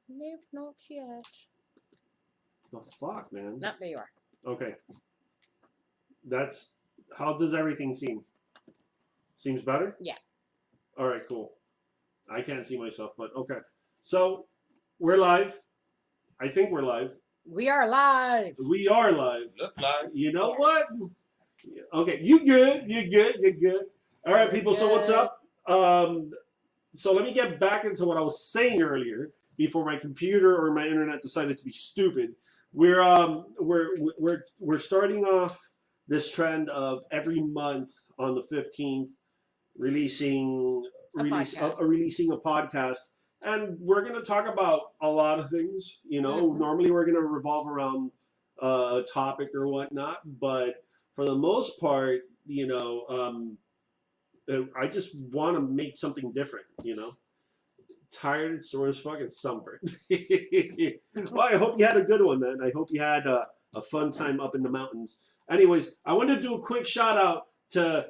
Nope, not yet. The fuck, man? Not there you are. Okay. How does everything seem? Seems better? Yeah. All right, cool. I can't see myself, but okay. So, we're live. I think we're live. We are live. We are live. Look live. You know Yes. what? Okay, you good. You're good. All right, people, so what's up? So let me get back into what I was saying earlier before my computer or my internet decided to be stupid. We're starting off this trend of every month on the 15th releasing a podcast, and we're going to talk about a lot of things. You know, normally we're going to revolve around a topic or whatnot, but for the most part, you know, I just want to make something different, you know. Tired and sore as fucking sunburned. Well, I hope you had a good one, man. I hope you had a fun time up in the mountains. Anyways, I want to do a quick shout out to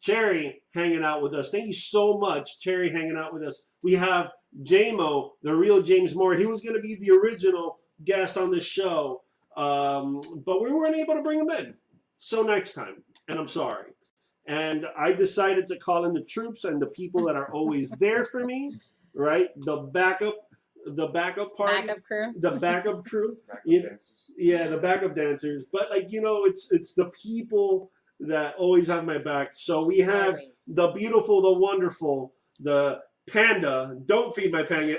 Cherry hanging out with us. Thank you so much, Cherry, hanging out with us. We have JMO, the real James Moore. He was going to be the original guest on this show, but we weren't able to bring him in. So next time, and I'm sorry. And I decided to call in the troops and the people that are always there for me, right? The backup party. Backup crew. The backup crew. Dancers. Yeah, the backup dancers. But like, you know, it's the people that always have my back. So we have the beautiful, the wonderful, the panda. Don't feed my panda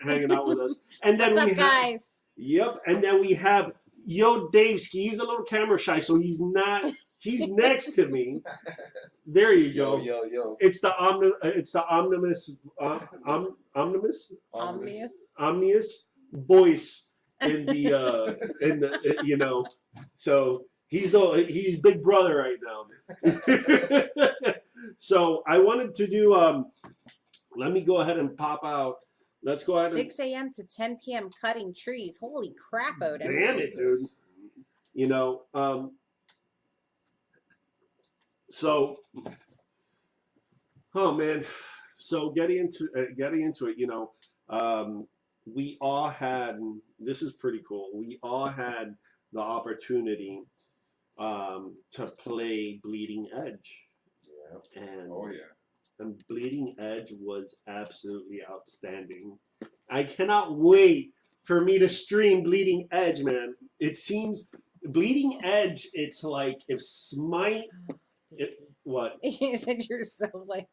hanging out with us. And then What's we up, have, guys? Yep. And then we have Yodaveskii. He's a little camera shy, so he's not. He's next to me. There you go. Yo. It's the omnious voice in the you know. So he's big brother right now. So I wanted to do let me go ahead and pop out. Let's go ahead. 6 a.m. to 10 p.m. cutting trees. Holy crap, Odin. Damn it, dude. You know, so, oh man, so getting into it, you know, we all had, this is pretty cool. We all had the opportunity to play Bleeding Edge. Yeah. And, oh yeah. And Bleeding Edge was absolutely outstanding. I cannot wait for me to stream Bleeding Edge, man. It seems Bleeding Edge, it's like if Smite. What? You said you're so like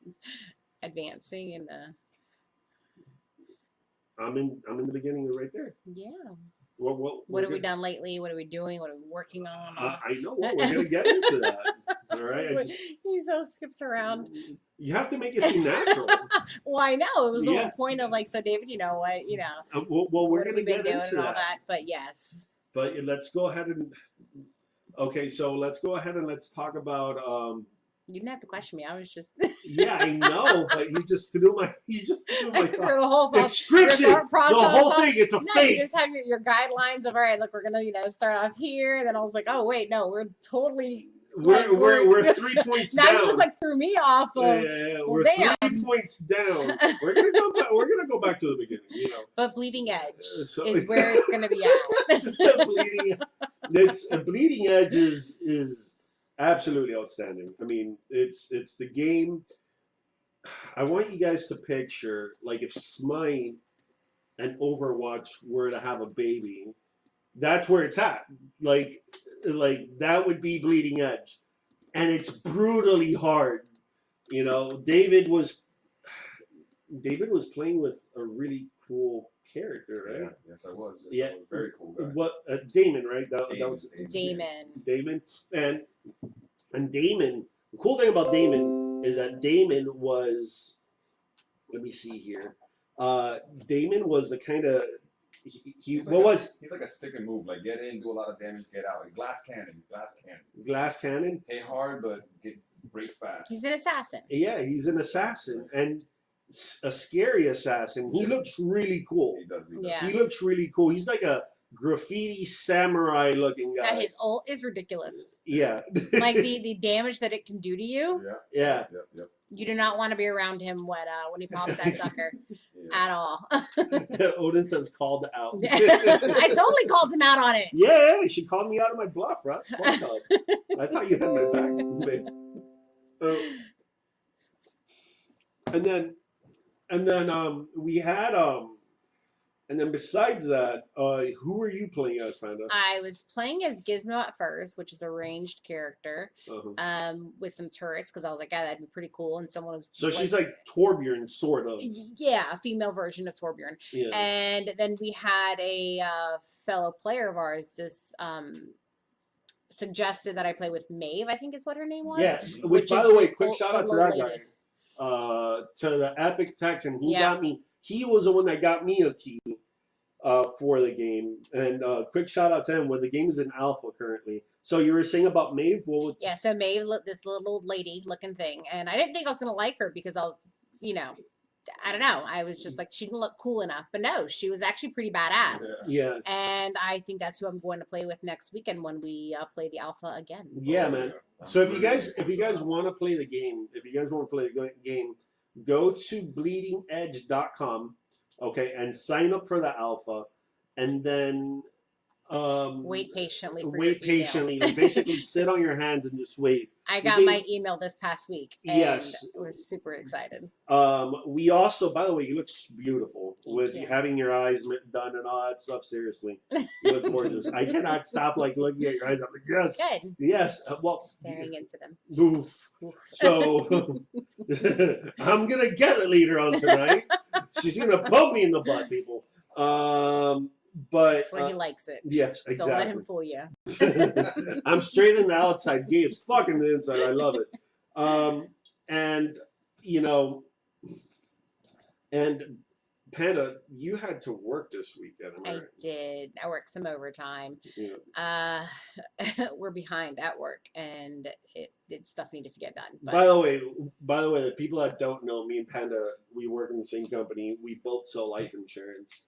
advancing and I'm in the beginning right there. yeah. What have we done lately? What are we doing? What are we working on? I know what we're gonna get into that. All right. He so skips around. You have to make it seem natural. Well, I know it was the whole point of like, so David, you know what, you know. Well, we're gonna get into and all that, but yes. But let's go ahead and. Okay, so let's go ahead and let's talk about. You didn't have to question me. I was just. Yeah, I know, but you just threw my. The whole it's scripted. The whole thing. It's a fake. You just have your guidelines of all right. Look, we're gonna start off here, and then I was like, oh wait, no, we're totally. We're 3 points down. Now you just like threw me off of. Yeah. We're 3 points down. We're gonna go back. We're gonna go back to the beginning. You know. But Bleeding Edge is where it's gonna be at. Bleeding Edge is absolutely outstanding. I mean, it's the game. I want you guys to picture like if Smite and Overwatch were to have a baby, that's where it's at. Like that would be Bleeding Edge, and it's brutally hard. You know, David was playing with a really cool character, right? Yeah, yes, I was. Yeah, I was very cool guy. What Damon, right? That was Damon. And Damon. The cool thing about Damon is that Damon was. Let me see here. Damon was the kind of. He's like a stick and move. Like get in, do a lot of damage, get out. Like glass cannon. Hit hard, but break fast. He's an assassin. Yeah, he's an assassin and a scary assassin. He looks really cool. He does. Yeah. He looks really cool. He's like a graffiti samurai looking guy. And his ult is ridiculous. Yeah. Like the damage that it can do to you. Yeah. You do not want to be around him when he pops that sucker. Yeah. at all. Odin says called out. I totally called him out on it. Yeah, she called me out of my bluff, right? Fuck up. I thought you had my back, babe. And then we had and then besides that, who were you playing as, Panda? I was playing as Gizmo at first, which is a ranged character, with some turrets, because I was like, yeah, that'd be pretty cool. And someone was so she's like Torbjorn, sort of. Yeah, a female version of Torbjorn. Yeah. And then we had a fellow player of ours just suggested that I play with Maeve, I think is what her name was. Yeah, which by the way, quick shout out to that guy, to the Epic Texan. He got me. He was the one that got me a key for the game. And quick shout out to him. When the game is in alpha currently. So you were saying about Maeve? Yeah, so Maeve, this little lady looking thing, and I didn't think I was gonna like her because I don't know. I was just like, she didn't look cool enough. But no, she was actually pretty badass. Yeah. And I think that's who I'm going to play with next weekend when we play the alpha again. Yeah, man. So if you guys want to play the game, go to bleedingedge.com, okay, and sign up for the alpha, and then wait patiently. Basically, sit on your hands and just wait. I got my email this past week. And was super excited. We also, by the way, you look beautiful with having your eyes done and all that stuff. Seriously, you look gorgeous. I cannot stop looking at your eyes. I'm like, yes, good. Yes. Well, staring into them. Oof. So I'm gonna get it later on tonight. She's gonna poke me in the butt, people. But that's where he likes it. Yes, exactly. Don't let him fool you. I'm straight in the outside, gay as fucking the inside. I love it. And Panda, you had to work this weekend. I did. I worked some overtime. Yeah. We're behind at work, and stuff needed to get done. But. By the way, the people that don't know, me and Panda, we work in the same company. We both sell life insurance.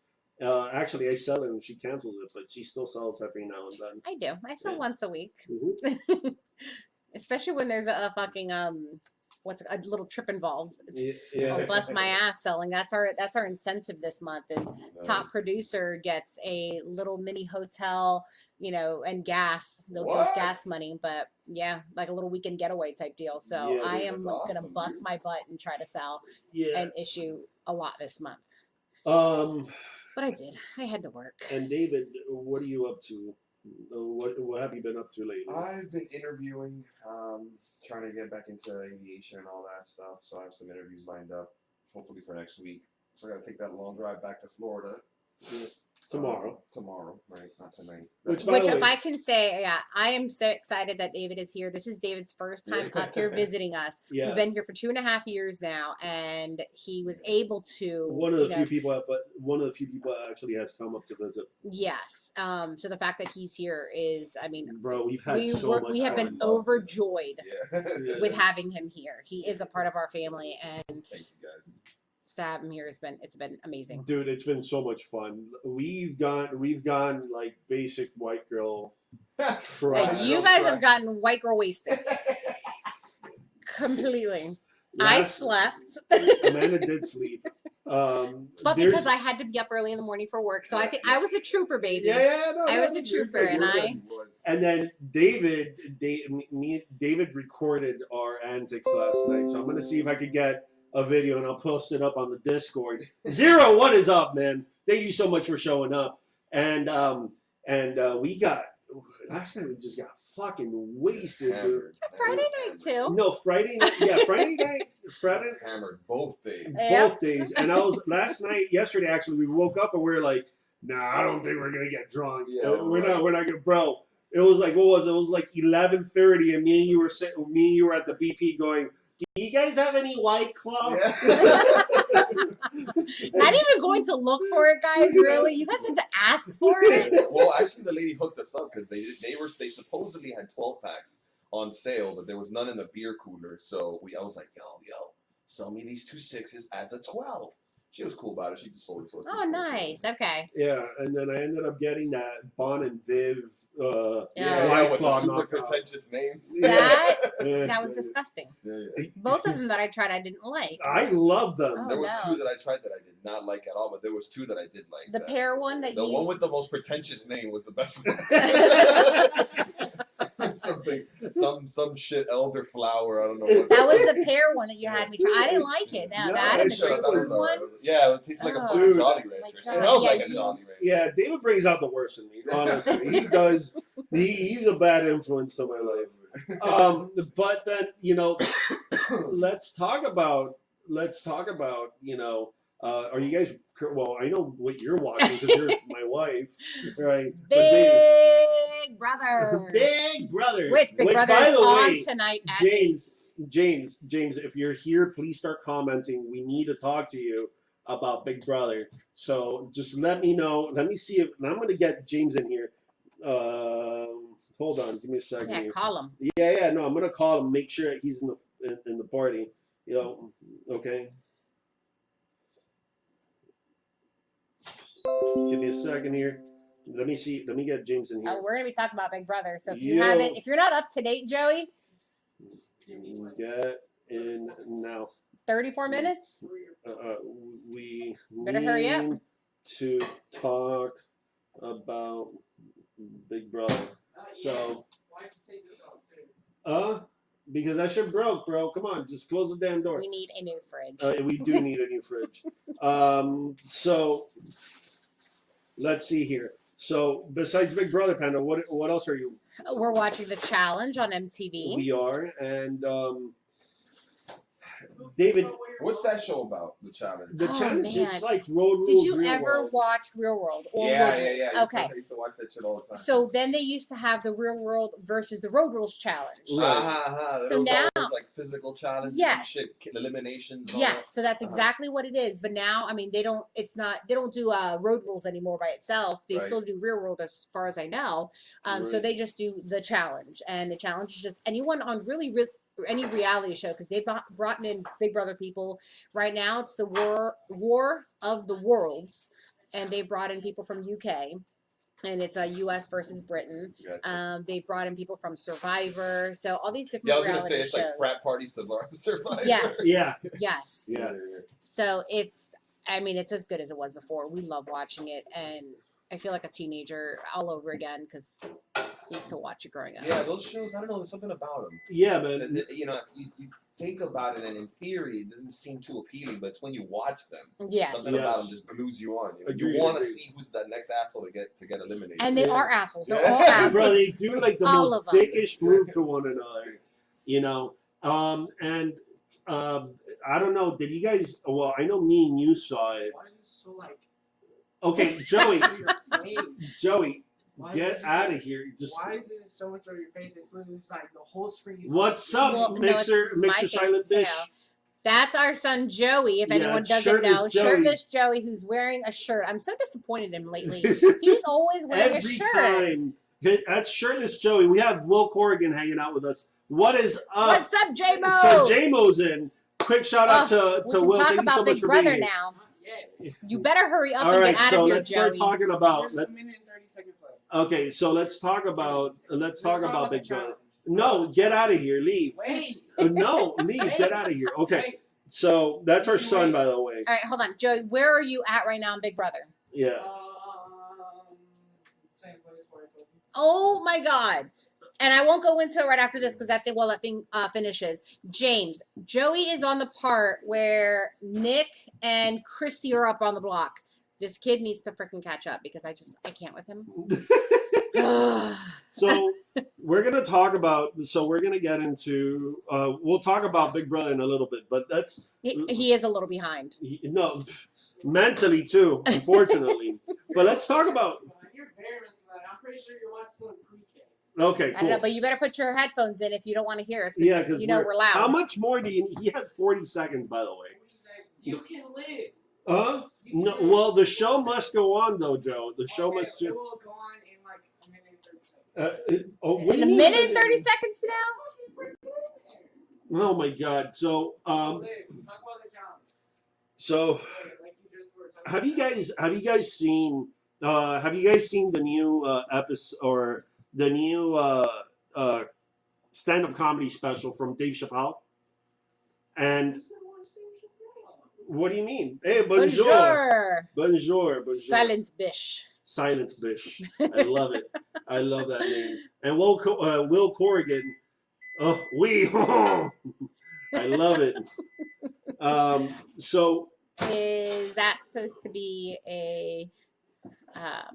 Actually, I sell it and she cancels it, but she still sells every now and then. I do. I sell once a week. Especially when there's a fucking a little trip involved. I'll bust my ass selling. That's our incentive this month is top producer gets a little mini hotel, and gas. They'll give us gas money, but yeah, like a little weekend getaway type deal. So I am gonna bust my butt and try to sell and issue a lot this month. But I did. I had to work. And David, what are you up to? What have you been up to lately? I've been interviewing, trying to get back into aviation and all that stuff. So I have some interviews lined up, hopefully for next week. So I got to take that long drive back to Florida. Tomorrow, right? Not tonight. Which if I can say, I am so excited that David is here. This is David's first time up here visiting us. Yeah. We've been here for 2.5 years now, and he was able to. One of the few people that actually has come up to visit. Yes. So the fact that he's here is, bro, we have been overjoyed with having him here. He is a part of our family, and thank you guys. To have him here it's been amazing. Dude, it's been so much fun. We've gone like basic white girl. You guys have gotten white girl wasted. Completely. I slept. Amanda did sleep. But because I had to be up early in the morning for work, so I think I was a trooper, baby. I was a trooper, and then David recorded our antics last night, so I'm gonna see if I could get a video and I'll post it up on the Discord. Zero, what is up, man? Thank you so much for showing up. And we got last night we just got fucking wasted, dude. Friday night too. No, Friday night. Yeah, Friday night. Friday. Hammered both days. Both days. And I was yesterday actually. We woke up and we were like, nah, I don't think we're gonna get drunk. Yeah, we're not gonna, bro. It was like, what was it? It was like 11:30, and me and you were at the BP going, do you guys have any White Claw? Yeah. Not even going to look for it, guys. Really, you guys had to ask for it. Well, actually, the lady hooked us up because they supposedly had 12 packs on sale, but there was none in the beer cooler. So I was like, yo, sell me these 2 6s as a 12. she was cool about it. She just sold it to us. Oh, nice. Okay. Yeah, and then I ended up getting that Bon and Viv. With the super knockout. pretentious names. That was disgusting. Yeah. Both of them that I tried, I didn't like. I love them. Oh, There was no. 2 that I tried that I did not like at all, but there was 2 that I did like. The pear one that the you. one with the most pretentious name was the best one. some shit elderflower. I don't know. That was the pear one that you had me try. I didn't like it. Now No, that is Sure, the that was grapefruit one. Yeah, it tastes like a Oh, fucking Jolly Rancher. my It God. smells Yeah, like a Jolly Rancher. Yeah, David brings out the worst in me. Honestly, he does. He's a bad influence to my life. But then let's talk about are you guys? Well, I know what you're watching because you're my wife, right? Big Brother. Big Brother. Which Big Brother by is the on way, tonight at James, if you're here, please start commenting. We need to talk to you about Big Brother. So just let me know. Let me see if, and I'm going to get James in here. Hold on, give me a second. Yeah, here. call him. Yeah. No, I'm going to call him. Make sure he's in the party. Okay. Give me a second here. Let me see. Let me get James in here. We're gonna be talking about Big Brother. So if you haven't, if you're not up to date, Joey, get in now. 34 minutes. We Better hurry up. need to talk about Big Brother. So, because that shit broke, bro. Come on, just close the damn door. We need a new fridge. We do need a new fridge. So let's see here. So besides Big Brother, Panda, what else are you? We're watching the challenge on MTV. We are, and David, what's that show about? The challenge. the challenge. Man. It's like Road Rules. Did you Real ever World. watch Real World? Or Yeah. Road Rules? Okay. I used to watch that shit all the time. So then they used to have the Real World versus the Road Rules challenge. Right. So now, like physical challenges, yes, and shit, eliminations. And yes. So that's exactly what it is. But now, I mean, they don't do Road Rules anymore by itself. They still do Real World, as far as I know. So they just do the challenge, and the challenge is just anyone on really any reality show, because they've brought in Big Brother people. Right now, it's the War of the Worlds, and they brought in people from UK. And it's a U.S. versus Britain. Gotcha. They brought in people from Survivor, so all these different. Yeah, I was gonna reality say it's shows. like frat party Survivor. Yes. Yeah. Yes. Yeah. So it's as good as it was before. We love watching it, and I feel like a teenager all over again because I used to watch it growing up. Yeah, those shows. I don't know. There's something about them. Yeah, man. You think about it, and in theory, it doesn't seem too appealing. But it's when you watch them. Yes. Something about them just glues you on. You want to see who's the next asshole to get eliminated. And they are assholes. They're all Yeah. assholes. Bro, they do like the All most of them. dickish move to one another. I don't know. Did you guys? Well, I know me and you saw it. Why is this so like? Okay, Joey. Joey, Why get is out of here. Just Why is it so much of your face? It's literally just like the whole screen. what's up, Well, no, Mixer? it's my Mixer face Silent too. Fish. That's our son Joey. If Yeah, anyone doesn't know, shirtless Joey. shirtless Joey, who's wearing a shirt. I'm so disappointed in him lately. He's always wearing a Every shirt. time. That's shirtless Joey. We have Will Corrigan hanging out with us. What is up? What's up, J-Mo? So J-Mo's in. Quick shout out to we Will. can talk Thank you about so Big much for Brother being here. now. Yeah. You better hurry up All and right, get out so of here, let's Joey. start talking about. There's a minute and 30 seconds left. Okay, so let's talk about Big Brother. The No, get out of here. Leave. Wait. No, leave. Get out of here. Okay, so that's our son, by the way. All right, hold on, Joey. Where are you at right now in Big Brother? Yeah. Same place where I told you. Oh my God! And I won't go into it right after this because that thing finishes. James, Joey is on the part where Nick and Christy are up on the block. This kid needs to freaking catch up because I can't with him. So we're gonna talk about. So we're gonna get into. We'll talk about Big Brother in a little bit, but that's He is a little behind. no, mentally too, unfortunately. But let's talk about. You're very missing that. I'm pretty sure you're watching some pre-K. Okay, I don't know, cool. but you better put your headphones in if you don't want to hear us. Yeah, because you know we're loud. How much more do you? He has 40 seconds, by the way. You can live. No. Well, the show must go on, though, Joe. The show must. It will go on in like a minute and 30 seconds. What do In you a mean? minute and 30 seconds now? Oh my God. So Talk about the challenge. So Like you have you guys seen the new episode or the new stand-up comedy special from Dave Chappelle? And what do you mean? Hey, bonjour. Bonjour. Silence, bish. Silence, bish. I love it. I love that name. And Will Corrigan. Oh, I love it. So is that supposed to be a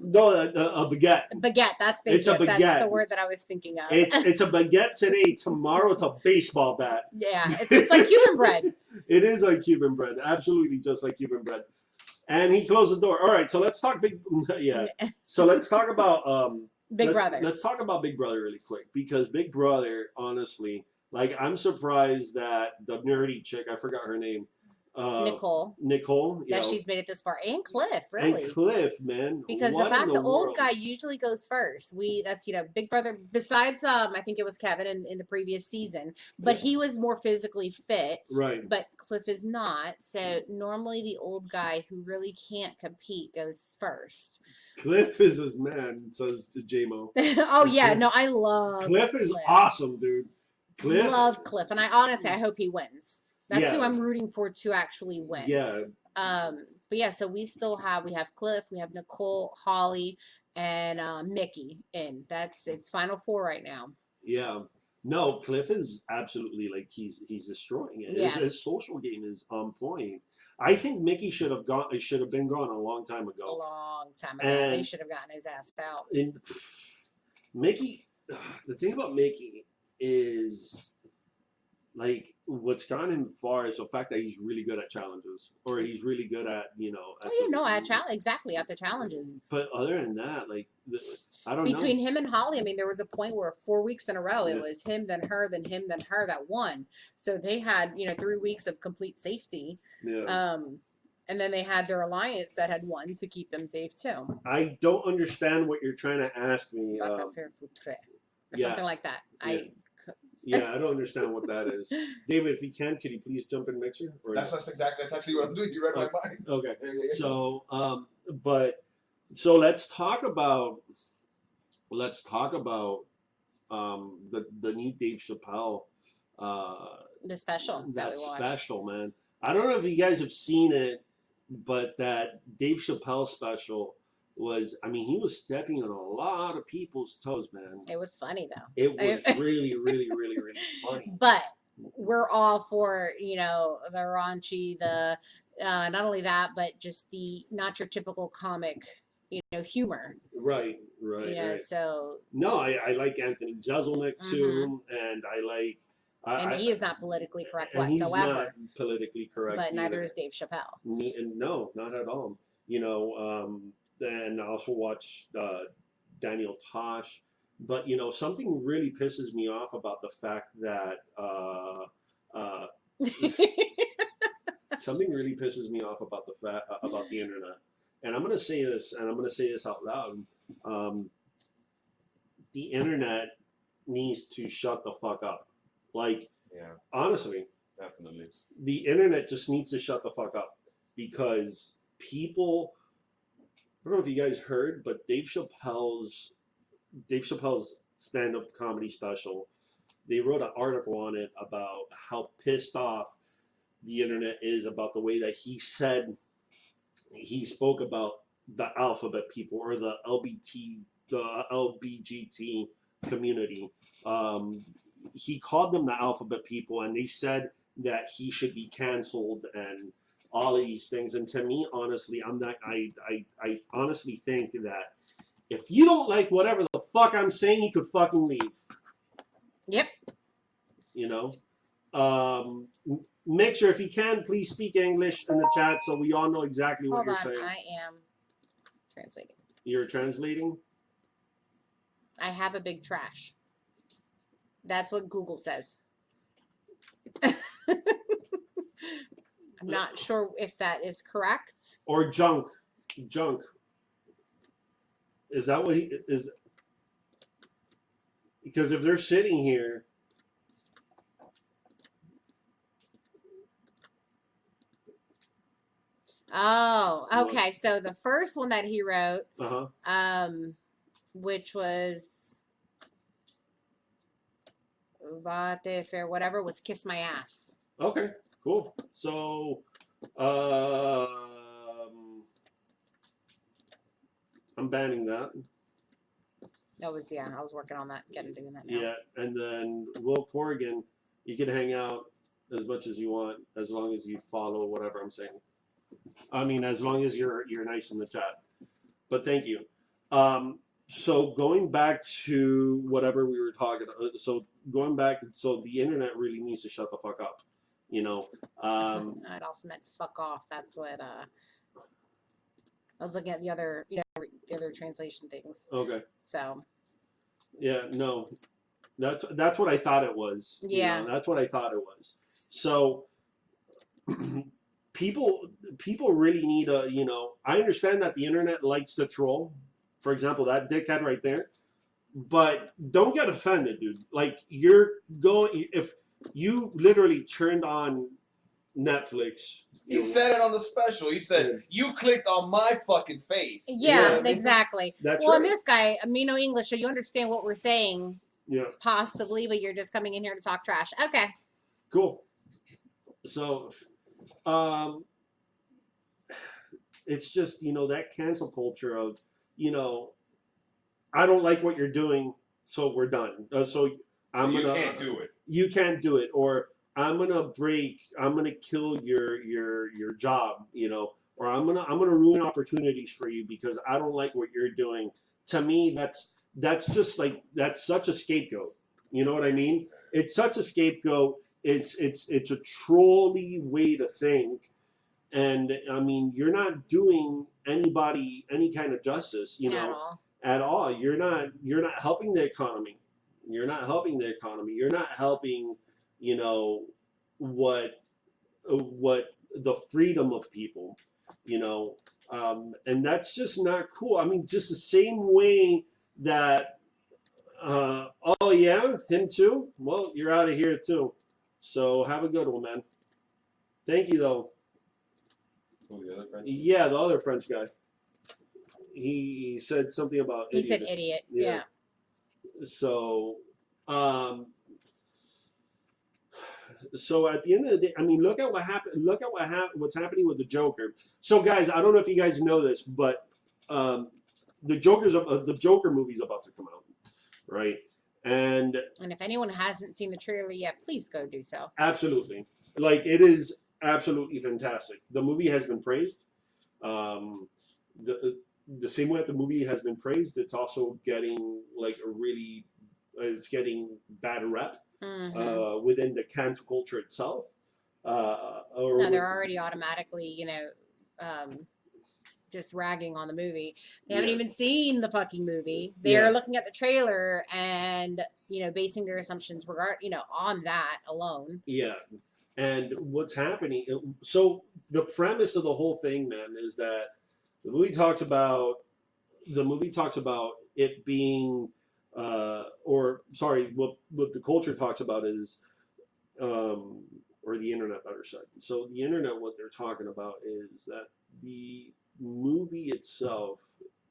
no, a baguette. Baguette. That's It's a baguette. That's the word that I was thinking of. It's a baguette today. Tomorrow it's a baseball bat. Yeah, it's like Cuban bread. It is like Cuban bread. Absolutely, just like Cuban bread. And he closed the door. All right, so let's talk big. Yeah. So let's talk about Big Brother. Let's talk about Big Brother really quick, because Big Brother, honestly, like, I'm surprised that the nerdy chick, I forgot her name. Nicole, that she's made it this far, and Cliff, really. And Cliff, man, because the fact the old guy usually goes first. That's Big Brother. Besides, I think it was Kevin in the previous season, but he was more physically fit, right? But Cliff is not. So normally the old guy who really can't compete goes first. Cliff is his man, says J-Mo. Oh yeah, no, I love Cliff. Is awesome, dude. Cliff, love Cliff, and I hope he wins. That's who I'm rooting for to actually win. Yeah. But yeah, so we have Cliff, we have Nicole, Holly, and Mickey in. It's Final Four right now. Yeah. No, Cliff is absolutely, like, he's destroying it. Yes. His social game is on point. I think Mickey should have been gone a long time ago. A long time ago. And they should have gotten his ass out. Mickey, the thing about Mickey is, like, what's gotten him far is the fact that he's really good at challenges, or he's really good at, at the challenges. But other than that, like, I don't know. Between him and Holly, I mean, there was a point where 4 weeks in a row, it was him, then her, then him, then her that won. So they had, 3 weeks of complete safety. Yeah. And then they had their alliance that had won to keep them safe too. I don't understand what you're trying to ask me. Or something like that. Yeah, I don't understand what that is. David, if you can you please jump in mixer? Or that's actually what I'm doing. You read my mind. Okay. So, so let's talk about the new Dave Chappelle the special that we watched. Special, man. I don't know if you guys have seen it, but that Dave Chappelle special was, he was stepping on a lot of people's toes, man. It was funny, though. It was really, really, really, really funny. But we're all for, the raunchy, the, not only that, but just the not your typical comic, humor. Right. So. No, I like Anthony Jeselnik, too, and I like. And he is not politically correct whatsoever. He's not politically correct. But neither is Dave Chappelle. No, not at all. And I also watched Daniel Tosh. But, something really pisses me off about the fact that something really pisses me off about about the internet. And I'm going to say this, out loud. The internet needs to shut the fuck up. Like, honestly, definitely, the internet just needs to shut the fuck up, because people. I don't know if you guys heard, but Dave Chappelle's stand-up comedy special, they wrote an article on it about how pissed off the internet is about the way that he spoke about the alphabet people, or the LBGT community. He called them the alphabet people, and they said that he should be canceled and all of these things. And to me, honestly, I honestly think that if you don't like whatever the fuck I'm saying, you could fucking leave. Yep. Make sure, if you can, please speak English in the chat so we all know exactly what you're saying. I am translating. You're translating? I have a big trash. That's what Google says. I'm not sure if that is correct. Or junk. Is that what he is? Because if they're sitting here, Oh, okay. So the first one that he wrote, which was whatever, was Kiss My Ass. Okay, cool. So, I'm banning that. I was working on that, doing that now. Yeah, and then Will Corrigan, you can hang out as much as you want, as long as you follow whatever I'm saying. I mean, as long as you're nice in the chat. But thank you. So going back to whatever we were talking about, so the internet really needs to shut the fuck up, you know. It also meant fuck off. That's what I was looking at the other translation things. Okay. So. Yeah, no, that's what I thought it was. Yeah. You know, that's what I thought it was. So people really need a, you know, I understand that the internet likes to troll. For example, that dickhead right there. But don't get offended, dude. Like, if you literally turned on Netflix. He said it on the special. He said, "You clicked on my fucking face." Yeah, exactly. That's well, right. And this guy, no English, so you understand what we're saying. Yeah. Possibly, but you're just coming in here to talk trash. Okay. Cool. So, it's just, you know, that cancel culture of, you know, I don't like what you're doing, so we're done. So you can't do it. You can't do it, or I'm gonna kill your job, you know, or I'm gonna ruin opportunities for you because I don't like what you're doing. To me, that's just like, that's such a scapegoat. You know what I mean? It's such a scapegoat. It's a trolly way to think, and I mean, you're not doing anybody any kind of justice, you know, at all. You're not helping the economy. You're not helping the economy. You're not helping, you know, what the freedom of people, you know, and that's just not cool. I mean, just the same way that, oh yeah, him too? Well, you're out of here too. So have a good one, man. Thank you, though. Oh, the other French? Yeah, the other French guy. He said something about idiot. He said idiot. Yeah. So, so at the end of the day, I mean, look at what happened. Look at what's happening with the Joker. So, guys, I don't know if you guys know this, but the Joker movie's about to come out, right? And if anyone hasn't seen the trailer yet, please go do so. Absolutely, like, it is absolutely fantastic. The movie has been praised. The same way that the movie has been praised, it's also getting like it's getting bad rep within the cancel culture itself. No, they're already automatically, you know, just ragging on the movie. They haven't even seen the fucking movie. They're looking at the trailer and, you know, basing their assumptions on that alone. Yeah. And what's happening? So the premise of the whole thing, man, is that the movie talks about it being, what the culture talks about is, or the internet, better said. So the internet, what they're talking about is that the movie itself,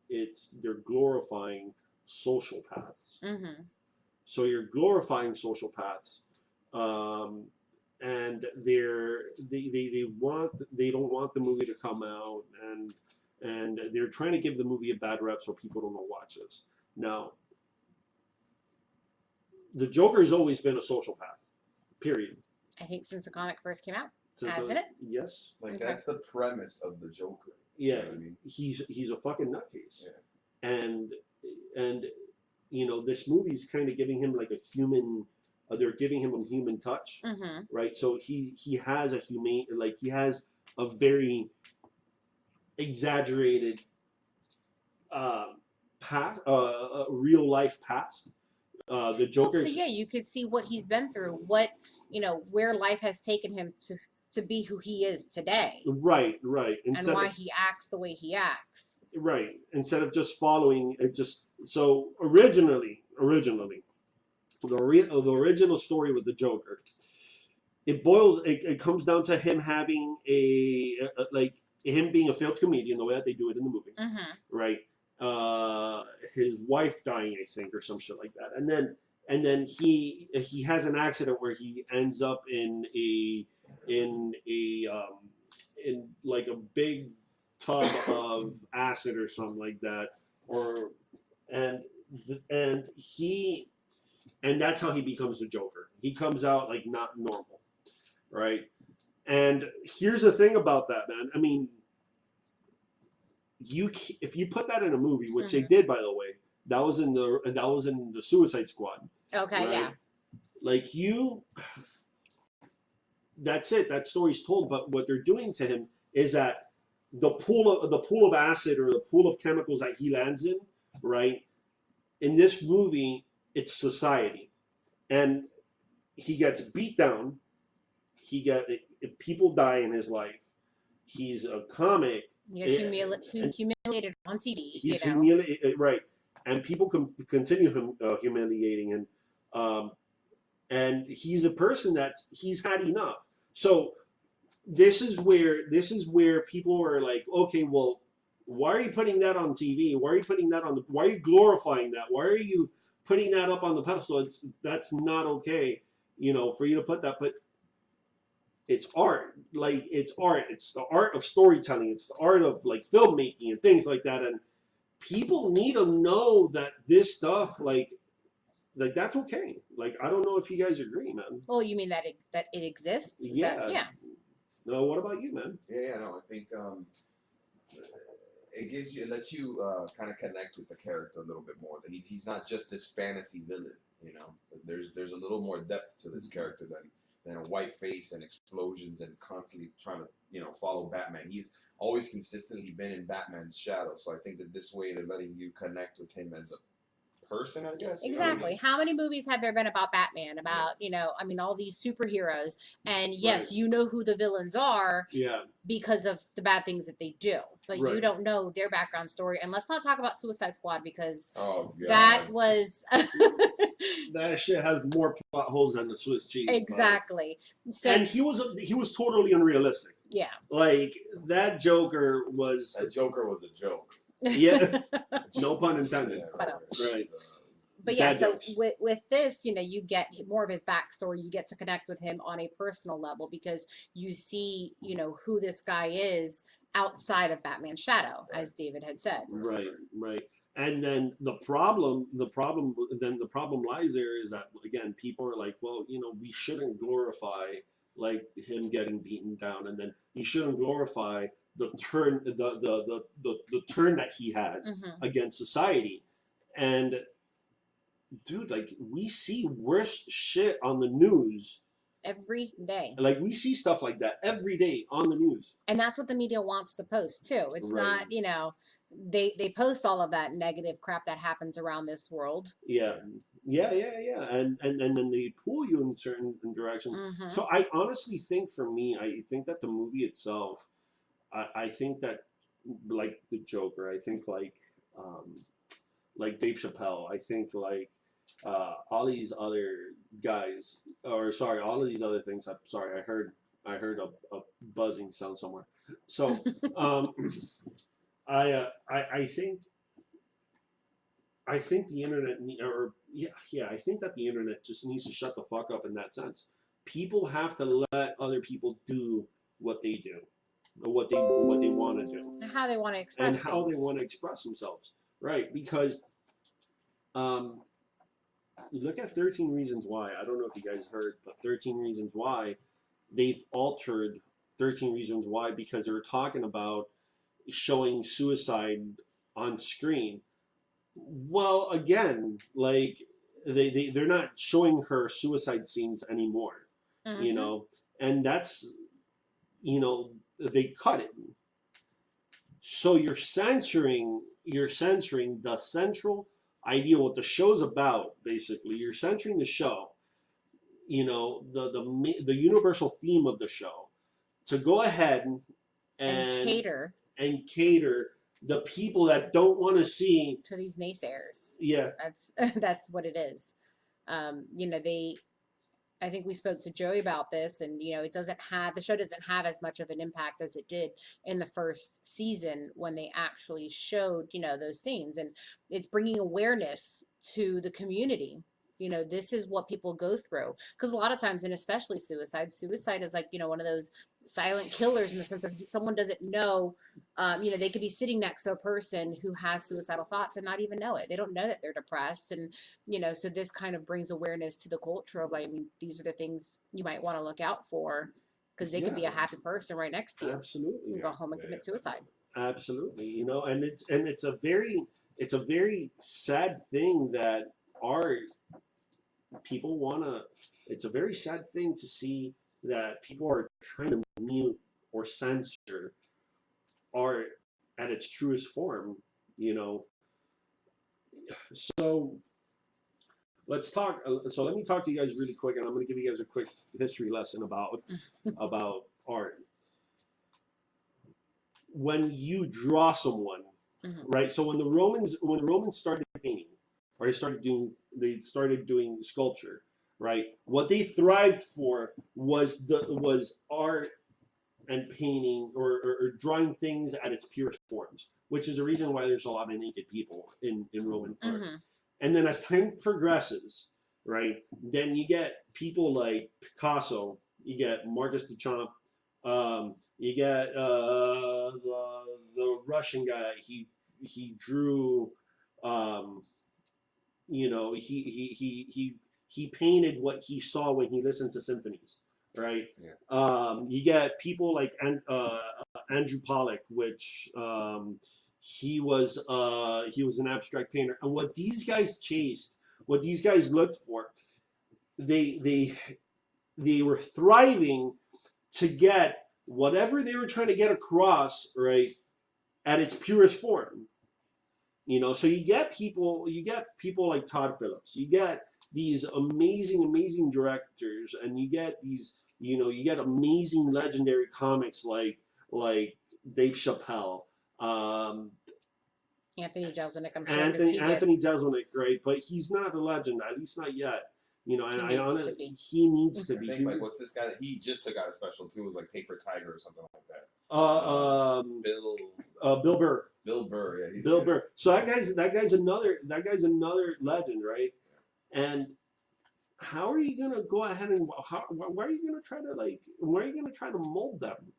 they're glorifying sociopaths. Mm-hmm. So you're glorifying sociopaths, and they don't want the movie to come out, and they're trying to give the movie a bad rep so people don't watch this. Now, the Joker has always been a sociopath, period. I think since the comic first came out, hasn't it? Yes. Like, that's the premise of the Joker. Yeah, you know what I mean? He's a fucking nutcase. Yeah. And you know, this movie's kind of giving him like a human. They're giving him a human touch, right? So he has a humane, like, he has a very exaggerated past, real life past. The Joker. So yeah, you could see what he's been through, what, you know, where life has taken him to be who he is today. Right. And why he acts the way he acts. Right. Instead of just following it, so originally, the original story with the Joker, it comes down to him having him being a failed comedian, the way that they do it in the movie, right? His wife dying, I think, or some shit like that, and then he has an accident where he ends up in like a big tub of acid or something like that, and that's how he becomes the Joker. He comes out like not normal, right? And here's the thing about that, man. I mean, if you put that in a movie, which they did, by the way, that was in the Suicide Squad. Okay, right? yeah. Like that's it. That story's told. But what they're doing to him is that the pool of acid or the pool of chemicals that he lands in, right? In this movie, it's society, and he gets beat down. People die in his life. He's a comic. He gets humiliated on TV. He's humiliated, right? And people continue humiliating him. And he's a person he's had enough. So this is where people are like, okay, well, why are you putting that on TV? Why are you putting that why are you glorifying that? Why are you putting that up on the pedestal? That's not okay, for you to put that. But it's art. Like, it's art. It's the art of storytelling. It's the art of like filmmaking and things like that. And people need to know that this stuff, like that's okay. Like, I don't know if you guys agree, man. Well, you mean that it exists? Yeah. No, what about you, man? Yeah, no, I think it lets you kind of connect with the character a little bit more. That he's not just this fantasy villain, There's a little more depth to this character than a white face and explosions and constantly trying to follow Batman. He's always consistently been in Batman's shadow. So I think that this way they're letting you connect with him as a person, I guess. Exactly. How many movies have there been about Batman? About, all these superheroes. And yes, you know who the villains are because of the bad things that they do. But you don't know their background story. And let's not talk about Suicide Squad because that was... that shit has more plot holes than the Swiss cheese. Exactly. So, and he was totally unrealistic. Yeah. Like, that Joker was a joke. Yeah, no pun intended. Right. But yeah, so with this, you get more of his backstory. You get to connect with him on a personal level because you see, who this guy is outside of Batman's shadow, as David had said. Right. And then the problem lies there is that, again, people are like, well, we shouldn't glorify like him getting beaten down, and then you shouldn't glorify the turn that he has against society. And dude, like, we see worse shit on the news every day. Like, we see stuff like that every day on the news. And that's what the media wants to post too. It's not, they post all of that negative crap that happens around this world. Yeah. And then they pull you in certain directions. So I honestly think, for me, I think that the movie itself, I think that, like the Joker, I think like Dave Chappelle, I think like all these other guys, all of these other things. I'm sorry, I heard a buzzing sound somewhere. So I think the internet, I think that the internet just needs to shut the fuck up in that sense. People have to let other people do what they do, or what they want to do, and how they want to express and how they want to express themselves, right? Because look at 13 Reasons Why. I don't know if you guys heard, but 13 Reasons Why, they've altered 13 Reasons Why because they're talking about showing suicide on screen. Well, again, like they're not showing her suicide scenes anymore, and that's, they cut it. So you're censoring the central idea, what the show's about. Basically, you're censoring the show, the universal theme of the show, to go ahead and cater the people that don't want to see, to these naysayers. Yeah, that's what it is. I think we spoke to Joey about this, and the show doesn't have as much of an impact as it did in the first season when they actually showed those scenes, and it's bringing awareness to the community. This is what people go through, because a lot of times, and especially suicide is like one of those silent killers, in the sense of someone doesn't know. They could be sitting next to a person who has suicidal thoughts and not even know it. They don't know that they're depressed, and so this kind of brings awareness to the culture of, like, I mean, these are the things you might want to look out for, because they could be a happy person right next to you. Absolutely. And go home and commit suicide. Absolutely. And it's a very sad thing that our people it's a very sad thing to see that people are trying to mute or censor art at its truest form, So let's talk. So let me talk to you guys really quick, and I'm going to give you guys a quick history lesson about art. When you draw someone, right? So when the Romans started painting, or they started doing sculpture, right? What they thrived for was art and painting, or drawing things at its purest forms, which is the reason why there's a lot of naked people in Roman art. And then as time progresses, right, then you get people like Picasso, you get Marcus Duchamp, you get the Russian guy. He drew, he painted what he saw when he listened to symphonies, right? Yeah. You get people like Andrew Pollock, which he was an abstract painter, and what these guys chased, what these guys looked for, they were thriving to get whatever they were trying to get across, right, at its purest form. So you get people like Todd Phillips, you get these amazing directors, and you get these, you get amazing legendary comics like Dave Chappelle, Anthony Jeselnik, I'm sure. Anthony Jeselnik, right? But he's not a legend, at least not yet. And he needs to be. I think, like, what's this guy that he just took out a special too? Was like Paper Tiger or something like that. Bill Burr. Bill Burr, yeah. Bill Burr. So that guy's another legend, right? And how are you gonna go ahead and why are you gonna try to mold them?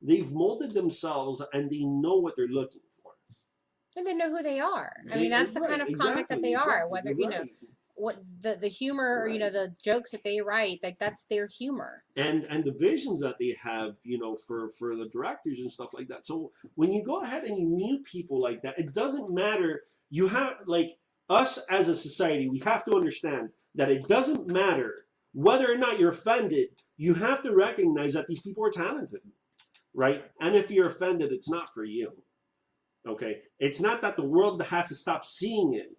They've molded themselves, and they know what they're looking for. And they know who they are. I mean, that's the kind of comic that they are. Whether what the humor, or the jokes that they write, like, that's their humor. And the visions that they have, for the directors and stuff like that. So when you go ahead and you mute people like that, it doesn't matter. You have, like, us as a society, we have to understand that it doesn't matter whether or not you're offended. You have to recognize that these people are talented, right? And if you're offended, it's not for you. Okay? It's not that the world has to stop seeing it.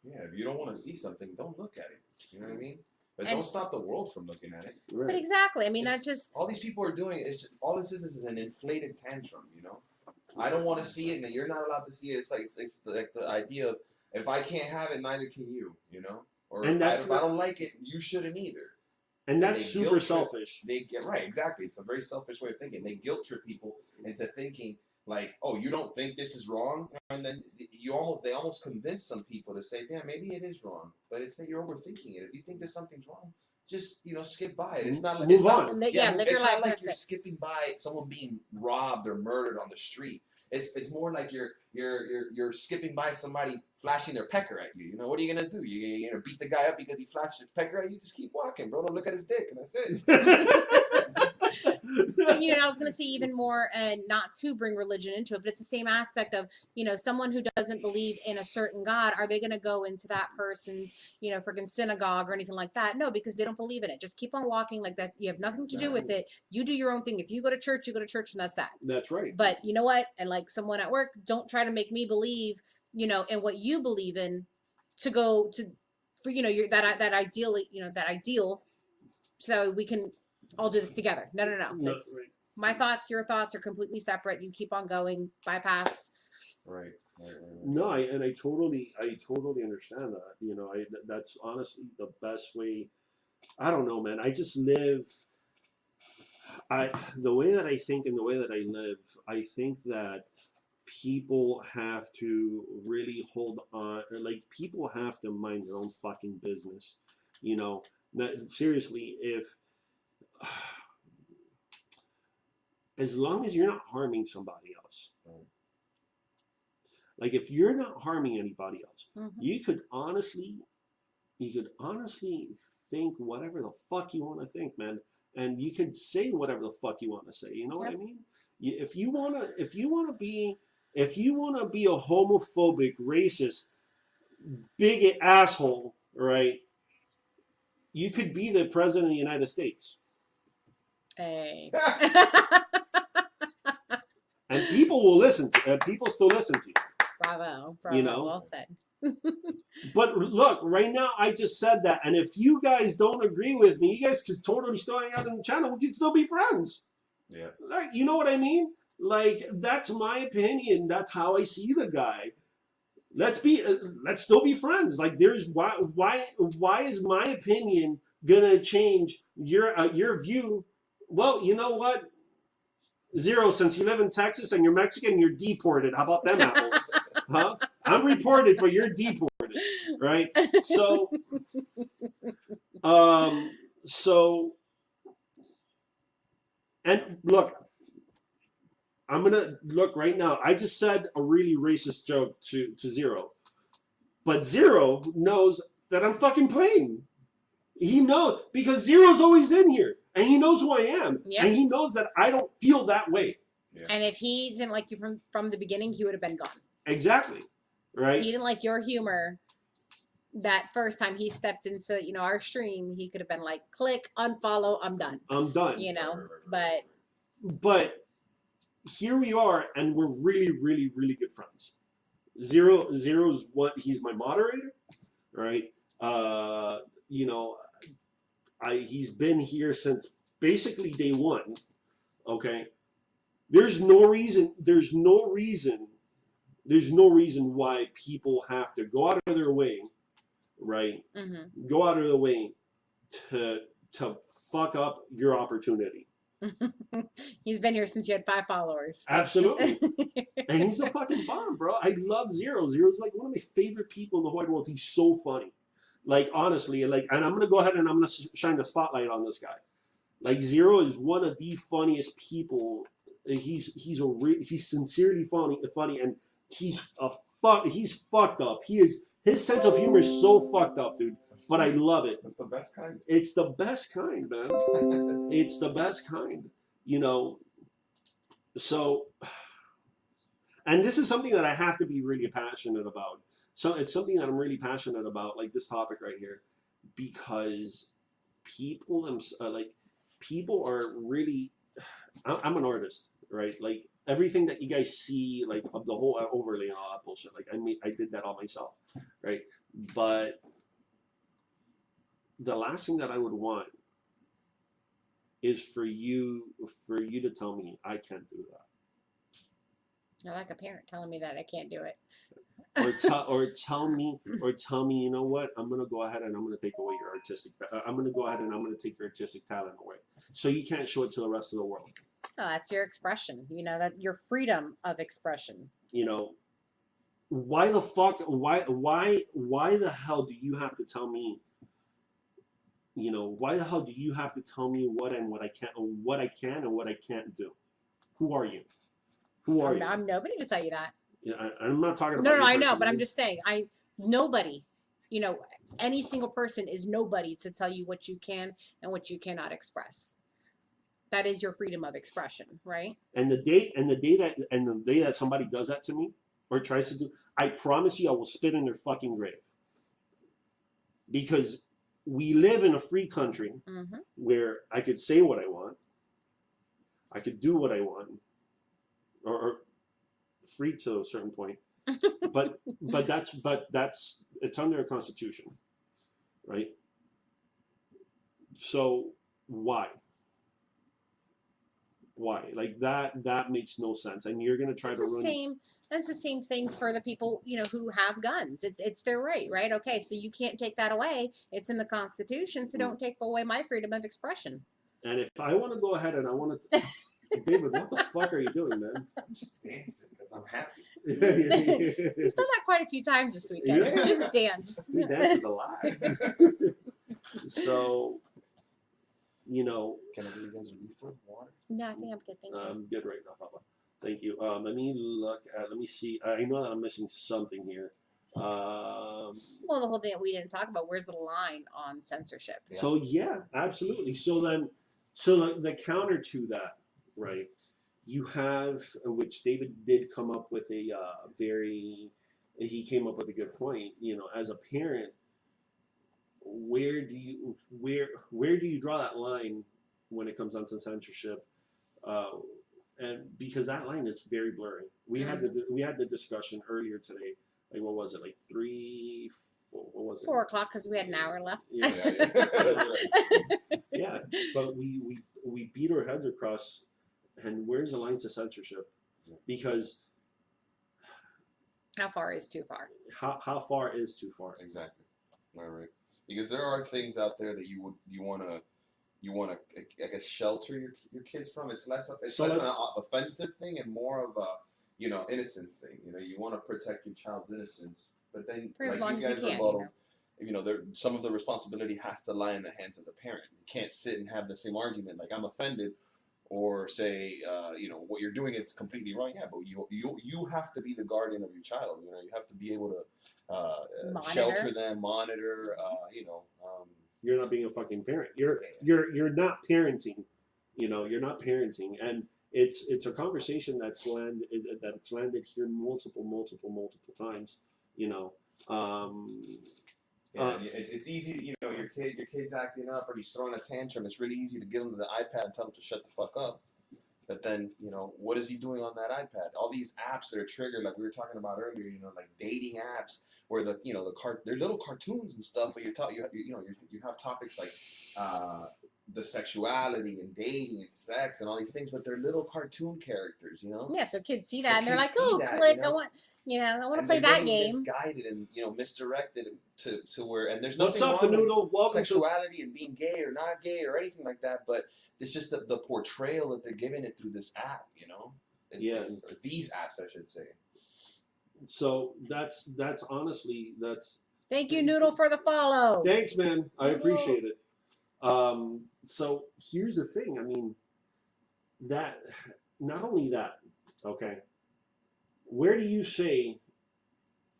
Yeah, if you don't want to see something, don't look at it. You know what I mean? But don't stop the world from looking at it. Right. But exactly. I mean, that's just... All these people are doing is all this is an inflated tantrum, I don't want to see it, and you're not allowed to see it. It's like the idea of, if I can't have it, neither can you, Or if I don't like it, you shouldn't either. And that's super selfish. They get right, exactly. It's a very selfish way of thinking. They guilt trip people into thinking, like, oh, you don't think this is wrong? And then they almost convince some people to say, damn, maybe it is wrong. But it's that you're overthinking it. If you think there's something wrong, just, skip by it. It's not like, move on. Live your life. It's not like you're skipping by someone being robbed or murdered on the street. It's more like you're skipping by somebody flashing their pecker at you. What are you gonna do? You're gonna beat the guy up because he flashed his pecker at you? Just keep walking, bro. Don't look at his dick, and that's it. But, I was going to say even more, and not to bring religion into it, but it's the same aspect of, someone who doesn't believe in a certain God, are they going to go into that person's, freaking synagogue or anything like that? No, because they don't believe in it. Just keep on walking like that. You have nothing to do with it. You do your own thing. If you go to church, you go to church, and that's that. That's right. But you know what? And like someone at work, don't try to make me believe, in what you believe in, for that ideal, so we can all do this together. No. It's my thoughts, your thoughts are completely separate. You keep on going, bypass. Right. No, I totally understand that. That's honestly the best way I don't know, man. I just live. The way that I think and the way that I live, I think that people have to really hold on. Like, people have to mind their own fucking business. You know, seriously, if as long as you're not harming somebody else. Like, if you're not harming anybody else, you could honestly think whatever the fuck you want to think, man, and you could say whatever the fuck you want to say. You know what I mean? If you wanna be a homophobic, racist, bigot asshole, right? You could be the president of the United States. Hey. And people will listen to. People still listen to you. Bravo. You know? Well said. But look, right now I just said that, and if you guys don't agree with me, you guys can totally still hang out in the channel. We can still be friends. Yeah. Like, you know what I mean? Like, that's my opinion. That's how I see the guy. Let's still be friends. Like, why is my opinion gonna change your view? Well, you know what? Zero, since you live in Texas and you're Mexican, you're deported. How about them apples? Huh? I'm reported, but you're deported, right? So, and look, I'm gonna look right now. I just said a really racist joke to Zero, but Zero knows that I'm fucking playing. He knows, because Zero's always in here, and he knows who I am, and he knows that I don't feel that way. Yeah. And if he didn't like you from the beginning, he would have been gone. Exactly, right? He didn't like your humor. That first time he stepped into our stream, he could have been like, click, unfollow, I'm done. I'm done. But here we are, and we're really, really, really good friends. Zero's he's my moderator, right? He's been here since basically day one. Okay, there's no reason why people have to go out of their way, right? Go out of their way to fuck up your opportunity. He's been here since you had 5 followers. Absolutely. And he's a fucking bomb, bro. I love Zero. Zero's like one of my favorite people in the whole world. He's so funny. Like, honestly, and I'm going to go ahead and I'm going to shine the spotlight on this guy. Like, Zero is one of the funniest people. He's sincerely funny, and he's fucked up. His sense of humor is so fucked up, dude. But I love it. That's the best kind. It's the best kind, man. It's the best kind, So, and this is something that I have to be really passionate about. So it's something that I'm really passionate about, like this topic right here, because people are really. I'm an artist, right? Like, everything that you guys see, like, of the whole overlay and all that bullshit, like, I did that all myself, right? But the last thing that I would want is for you to tell me I can't do that. You're like a parent telling me that I can't do it. or tell me, you know what? I'm gonna go ahead and I'm gonna take away your artistic. I'm gonna go ahead and I'm gonna take your artistic talent away, so you can't show it to the rest of the world. No, that's your expression. That your freedom of expression. Why the fuck? Why the hell do you have to tell me? Why the hell do you have to tell me what I can and what I can't do? Who are you? Who are you? I'm nobody to tell you that. Yeah, I'm not talking about. No, I know, but I'm just saying, nobody. Any single person is nobody to tell you what you can and what you cannot express. That is your freedom of expression, right? And the day that somebody does that to me or tries to do, I promise you, I will spit in their fucking grave. Because we live in a free country where I could say what I want, I could do what I want, or free to a certain point, but it's under a constitution, right? So why? Why? Like that makes no sense. And you're gonna try That's to the run. same. That's the same thing for the people, who have guns. It's their right, right? Okay, so you can't take that away. It's in the Constitution, so don't take away my freedom of expression. And if I want to go ahead and I want to, David, what the fuck are you doing, man? I'm just dancing because I'm happy. He's done that quite a few times this weekend. Yeah. Just dance. He dances a lot. So, Can I give you guys a refill? Water? No, I think I'm good. Thank you. I'm good right now, Papa. Thank you. Let me see. I know that I'm missing something here. Well, the whole thing that we didn't talk about, where's the line on censorship? Yeah. So yeah, absolutely. So the counter to that, right? You have, which David did come up with he came up with a good point. As a parent, where do you draw that line when it comes down to censorship? And because that line is very blurry. We had the discussion earlier today. Like, what was it? Like 4 o'clock because we had an hour left. Yeah. That's right. Yeah, but we beat our heads across, and where's the line to censorship? Because How far is too far? how far is too far? Exactly. All right. Because there are things out there that you want to, I guess, shelter your kids from. It's less an offensive thing and more of a, innocence thing. You want to protect your child's innocence, but then For as like long you as you guys can, rebutted, some of the responsibility has to lie in the hands of the parent. You can't sit and have the same argument like I'm offended, or say what you're doing is completely wrong. Yeah, but you have to be the guardian of your child. You have to be able to shelter them, monitor. You're not being a fucking parent. You're not parenting. You're not parenting, and it's a conversation that's landed here multiple times. It's easy. Your kid's acting up or he's throwing a tantrum. It's really easy to give him the iPad and tell him to shut the fuck up. But then, what is he doing on that iPad? All these apps that are triggered, like we were talking about earlier, like dating apps, where they're little cartoons and stuff. But you have topics like the sexuality and dating and sex and all these things, but they're little cartoon characters, Yeah, so kids see that So and they're like, kids see "Oh, that, click! I want to and play they're that getting game." misguided and misdirected to where, and there's What's nothing up, the wrong with noodle? Welcome sexuality and being gay or not gay or anything like that, but it's just the portrayal that they're giving it through this app, It's, or these apps, I should say. So that's honestly that's. Thank you, Noodle, for the follow. Thanks, man. I appreciate it. So here's the thing. I mean, that not only that. Okay. Where do you say?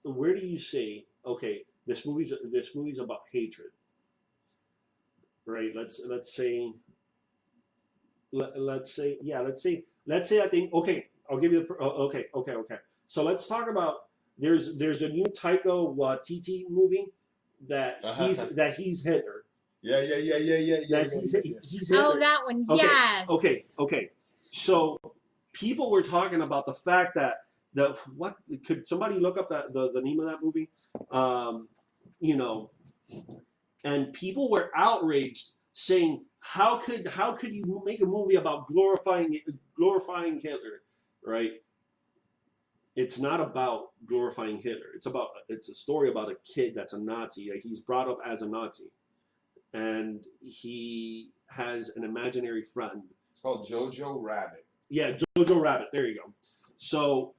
Okay, this movie's about hatred, right? Let's say I think, okay, I'll give you the okay. So let's talk about there's a new Taika Waititi movie that he's Hitler. Yeah. He's Hitler. Oh, that one, Okay, yes. Okay. So people were talking about the fact that could somebody look up the name of that movie? And people were outraged, saying, how could you make a movie about glorifying Hitler, right? It's not about glorifying Hitler. It's a story about a kid that's a Nazi. Like, he's brought up as a Nazi, and he has an imaginary friend. It's called Jojo Rabbit. Yeah, Jojo Rabbit. There you go. So.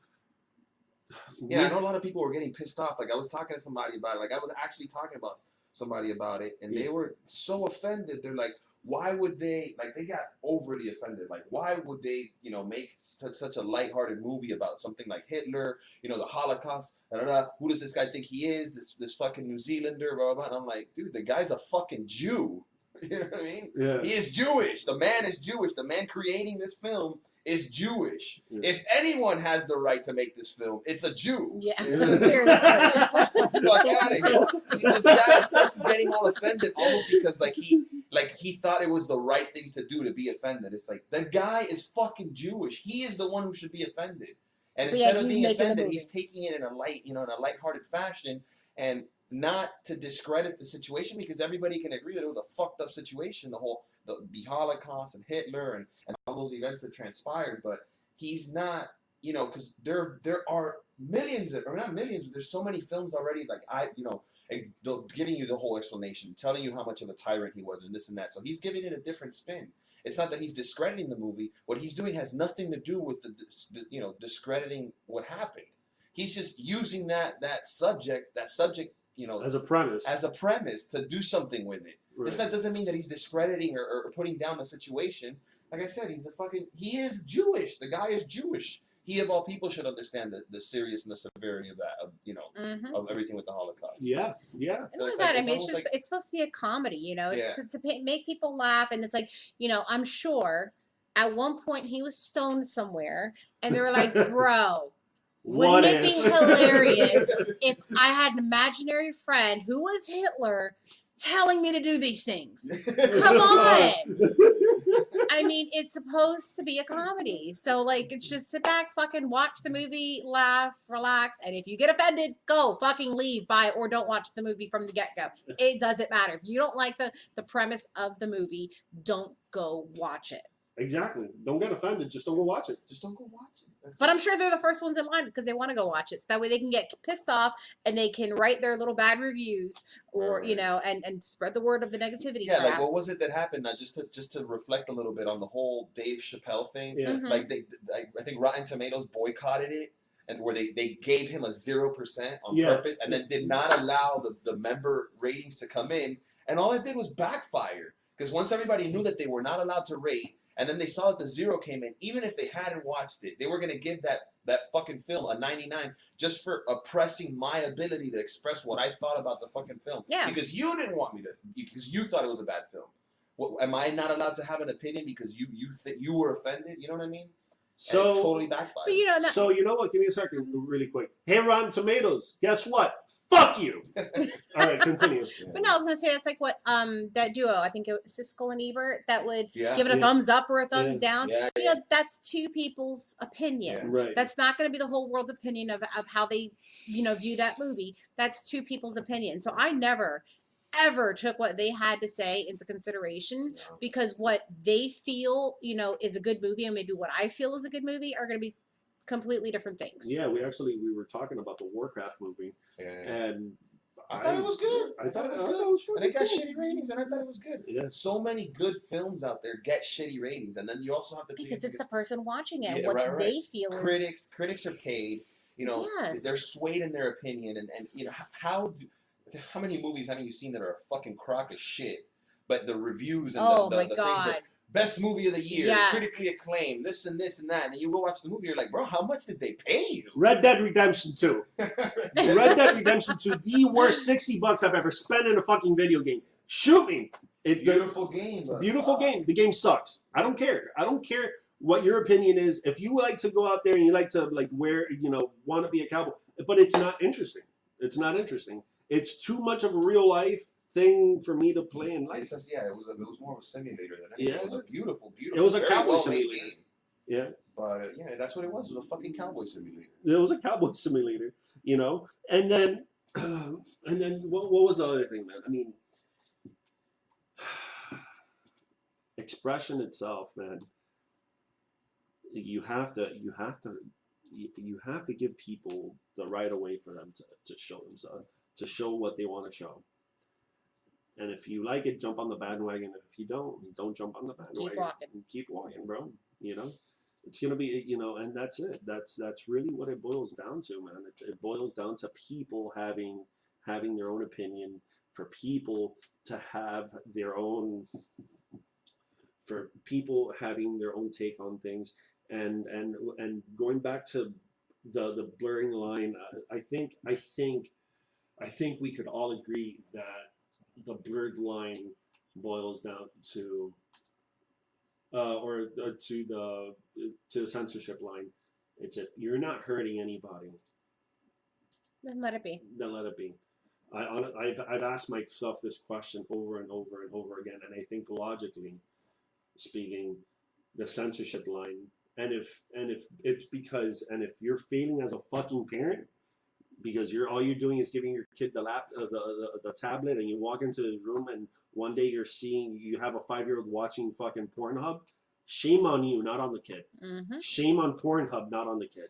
Yeah, I know a lot of people were getting pissed off. Like, I was talking to somebody about it. Like, I was actually talking about somebody about it, and they were so offended. They're like, why would they, like, they got overly offended. Like, why would they, make such a lighthearted movie about something like Hitler, the Holocaust, who does this guy think he is, this fucking New Zealander, blah, blah, blah. And I'm like, dude, the guy's a fucking Jew. You know what I mean? Yeah. He is Jewish. The man is Jewish. The man creating this film is Jewish. Yeah. If anyone has the right to make this film, it's a Jew. Yeah, seriously. Fuck out of here. This guy is getting all offended almost because he thought it was the right thing to do to be offended. It's like, the guy is fucking Jewish. He is the one who should be offended. And instead of being offended, he's taking it in a lighthearted fashion, and not to discredit the situation, because everybody can agree that it was a fucked up situation, the whole the Holocaust and Hitler and all those events that transpired, but he's not, because there are millions or not millions, but there's so many films already, giving you the whole explanation, telling you how much of a tyrant he was and this and that. So he's giving it a different spin. It's not that he's discrediting the movie. What he's doing has nothing to do with the discrediting what happened. He's just using that subject, as a premise to do something with it. Right. That doesn't mean that he's discrediting or putting down the situation. Like I said, he is Jewish. The guy is Jewish. He of all people should understand the seriousness and the severity of that, of everything with the Holocaust. Yeah. So it's it's supposed to be a comedy, It's to make people laugh, and it's like, I'm sure at one point he was stoned somewhere, and they were like, bro. Wouldn't it be hilarious if I had an imaginary friend who was Hitler telling me to do these things? Come on. I mean, it's supposed to be a comedy. So, it's just sit back, fucking watch the movie, laugh, relax. And if you get offended, go fucking leave, bye, or don't watch the movie from the get-go. It doesn't matter. If you don't like the premise of the movie, don't go watch it. Exactly. Don't get offended. Just don't go watch it. Just don't go watch it. But I'm sure they're the first ones in line because they want to go watch it. So that way they can get pissed off and they can write their little bad reviews or, and spread the word of the negativity. Yeah, crap. what was it that happened? Just to reflect a little bit on the whole Dave Chappelle thing. Yeah. Mm-hmm. I think Rotten Tomatoes boycotted it, and where they gave him a 0% on purpose, and then did not allow the member ratings to come in, and all it did was backfire. Because once everybody knew that they were not allowed to rate, and then they saw that the 0 came in, even if they hadn't watched it, they were going to give that fucking film a 99 just for oppressing my ability to express what I thought about the fucking film. Yeah. Because you didn't want me to, because you thought it was a bad film. Am I not allowed to have an opinion because you were offended? You know what I mean? So and it totally backfired. But so you know what? Give me a second, really quick. Hey, Rotten Tomatoes, guess what? Fuck you. All right, continue. But no, I was gonna say that's like what that duo, I think it was Siskel and Ebert, that would give it a Yeah. thumbs up or a thumbs down. Yeah, That's two people's opinion. Yeah. Right. That's not gonna be the whole world's opinion of how they view that movie. That's two people's opinion. So I never ever took what they had to say into consideration because what they feel is a good movie and maybe what I feel is a good movie are gonna be completely different things. Yeah, we were talking about the Warcraft movie, and I thought it was good. I thought it was good. And it got cool. shitty ratings, and I thought it was good. Yeah. So many good films out there get shitty ratings, and then you also have to because it's the person watching it, Yeah, what right. they feel. Critics are paid. Yes. They're swayed in their opinion, and how many movies haven't you seen that are a fucking crock of shit? But the reviews and the things that best movie of the year, critically acclaimed, this and that, and you go watch the movie, you're like, bro, how much did they pay you? Red Dead Redemption 2. Red Dead Redemption 2, the worst $60 I've ever spent in a fucking video game. Shoot me. Beautiful game. Beautiful game. The game sucks. I don't care. I don't care what your opinion is. If you like to go out there and you like to wear, want to be a cowboy, but it's not interesting. It's not interesting. It's too much of a real life thing for me to play in life. It was more of a simulator than anything. Yeah. It was a beautiful. It was a cowboy well simulator. game. Yeah. But that's what it was. It was a fucking cowboy simulator. It was a cowboy simulator, and then what was the other thing, man? I mean, expression itself, man. You have to give people the right of way for them to show themselves, to show what they want to show. And if you like it, jump on the bandwagon. And if you don't jump on the bandwagon. Keep walking, bro. It's gonna be, and that's it. That's really what it boils down to, man. It boils down to people having their own opinion, for people to have their own, for people having their own take on things, and going back to the blurring line. I think we could all agree that the blurred line boils down to to the censorship line. It's if you're not hurting anybody, then let it be. I've asked myself this question over and over and over again, and I think logically speaking, the censorship line, and if it's because, and if you're failing as a fucking parent, because all you're doing is giving your kid the tablet, and you walk into his room, and one day you have a 5-year-old watching fucking Pornhub. Shame on you, not on the kid. Mm-hmm. Shame on Pornhub, not on the kid.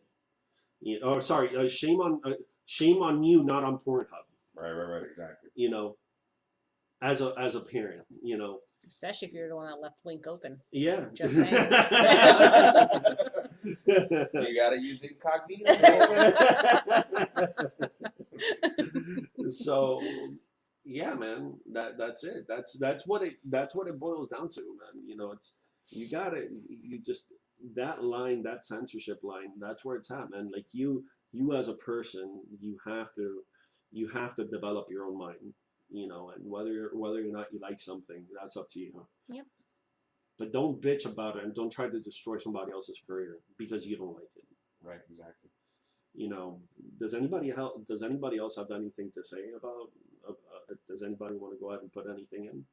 Shame on you, not on Pornhub. Right, exactly. As a parent, Especially if you're the one that left Link open. Yeah. Just saying. You gotta use incognito. So, yeah, man, that's it. That's what it boils down to, man. It's that censorship line. That's where it's at, man. Like you as a person, you have to develop your own mind. And whether or not you like something, that's up to you. Yep. But don't bitch about it, and don't try to destroy somebody else's career because you don't like it. Right, exactly. Does anybody else have anything to say about? Does anybody want to go ahead and put anything in?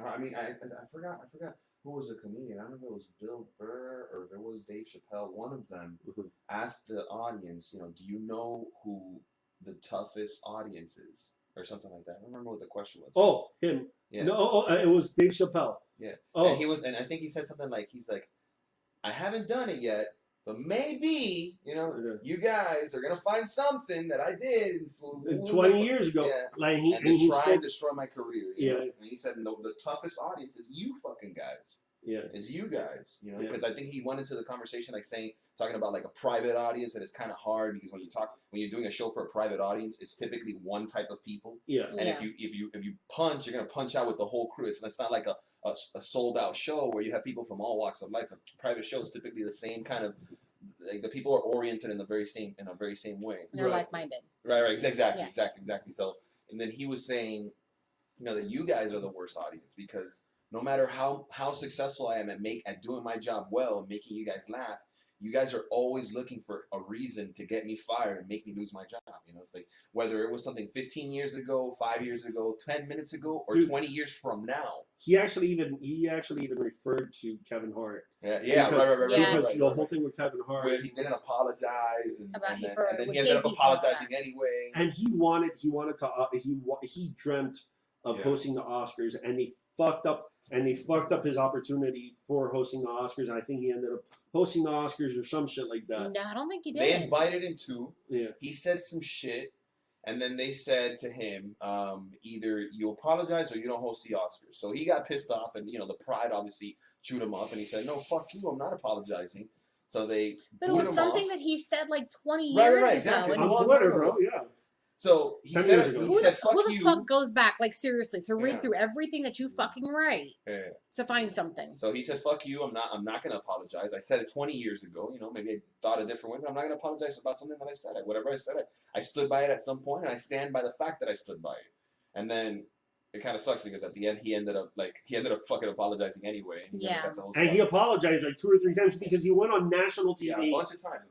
I mean, I forgot who was a comedian. I don't know if it was Bill Burr or if it was Dave Chappelle. One of them asked the audience, do you know who the toughest audience is? Or something like that. I don't remember what the question was. Oh, him. Yeah. No, it was Dave Chappelle. Yeah. Oh. And I think he said something like, I haven't done it yet, but maybe, you guys are gonna find something that I did 20 years ago. Yeah. Like and try and destroy my career. Yeah. And he said, no, the toughest audience is you fucking guys. Yeah. Is you guys, because I think he went into the conversation talking about like a private audience, and it's kind of hard because when you're doing a show for a private audience, it's typically one type of people. Yeah. And if you punch, you're gonna punch out with the whole crew. It's not like a sold out show where you have people from all walks of life. A private show is typically the same kind of, like the people are oriented in a very same way. They're like-minded. Right. Exactly. So, and then he was saying, that you guys are the worst audience because no matter how successful I am at doing my job well and making you guys laugh, you guys are always looking for a reason to get me fired and make me lose my job. It's like whether it was something 15 years ago, 5 years ago, 10 minutes ago, or 20 years from now. He actually even referred to Kevin Hart. Yeah, right. Because the right. whole thing with Kevin Hart, where he didn't apologize, and then he gay ended up people apologizing anyway. and he dreamt of hosting the Oscars, and he fucked up. And they fucked up his opportunity for hosting the Oscars, and I think he ended up hosting the Oscars or some shit like that. No, I don't think he did. They invited him to. Yeah. He said some shit, and then they said to him, either you apologize or you don't host the Oscars. So he got pissed off, and the pride obviously chewed him up, and he said, "No, fuck you, I'm not apologizing." So they. But it was him something off. that he said like 20 years ago. Exactly. And On Twitter, bro. Yeah. So he 10 said, years ago. he said, "Fuck who the you." fuck goes back, like seriously, to read through everything that you fucking write to find something? So he said, "Fuck you. I'm not gonna apologize. I said it 20 years ago. Maybe I thought a different way, but I'm not gonna apologize about something that I said. Whatever I said, I stood by it at some point, and I stand by the fact that I stood by it." And then it kind of sucks because at the end he ended up fucking apologizing anyway. And he apologized like 2 or 3 times because he went on national TV